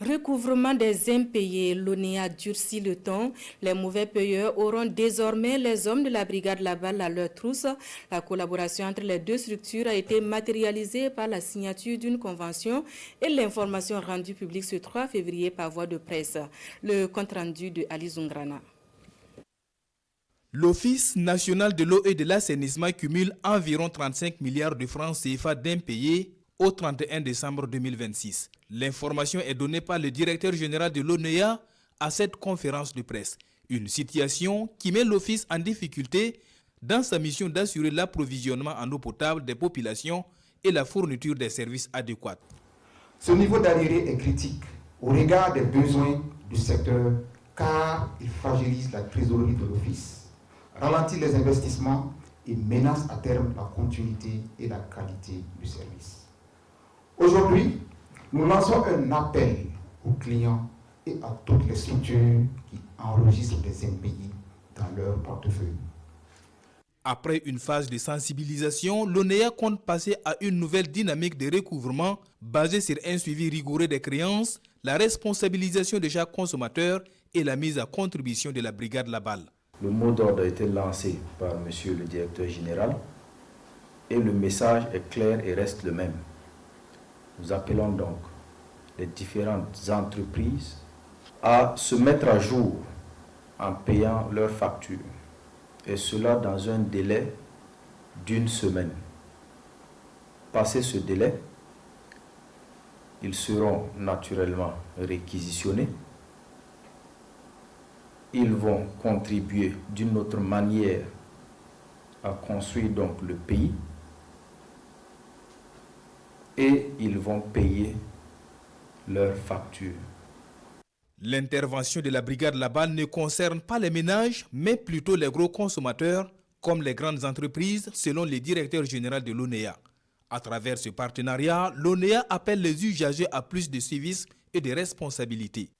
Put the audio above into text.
Recouvrement des impayés, l'ONEA durcit le ton. Les mauvais payeurs auront désormais les hommes de la brigade Laval à leur trousse. La collaboration entre les deux structures a été matérialisée par la signature d'une convention et l'information rendue publique ce 3 février par voie de presse. Le compte-rendu de Ali Zungrana. L'Office national de l'eau et de l'assainissement cumule environ 35 milliards de francs CFA d'impayés au 31 décembre 2026. L'information est donnée par le directeur général de l'ONEA à cette conférence de presse. Une situation qui met l'Office en difficulté dans sa mission d'assurer l'approvisionnement en eau potable des populations et la fourniture des services adéquats. Ce niveau d'arriéré est critique au regard des besoins du secteur car il fragilise la trésorerie de l'Office, ralentit les investissements et menace à terme la continuité et la qualité du service. Aujourd'hui, nous lançons un appel aux clients et à toutes les structures qui enregistrent des impayés dans leur portefeuille. Après une phase de sensibilisation, l'ONEA compte passer à une nouvelle dynamique de recouvrement basée sur un suivi rigoureux des créances, la responsabilisation de chaque consommateur et la mise à contribution de la brigade Laval. Le mot d'ordre a été lancé par M. le directeur général et le message est clair et reste le même. Nous appelons donc les différentes entreprises à se mettre à jour en payant leurs factures, et cela dans un délai d'1 semaine. Passé ce délai, ils seront naturellement réquisitionnés. Ils vont contribuer d'une autre manière à construire donc le pays et ils vont payer leurs factures. L'intervention de la brigade Laval ne concerne pas les ménages, mais plutôt les gros consommateurs, comme les grandes entreprises, selon le directeur général de l'ONEA. À travers ce partenariat, l'ONEA appelle les usagers à plus de services et de responsabilités.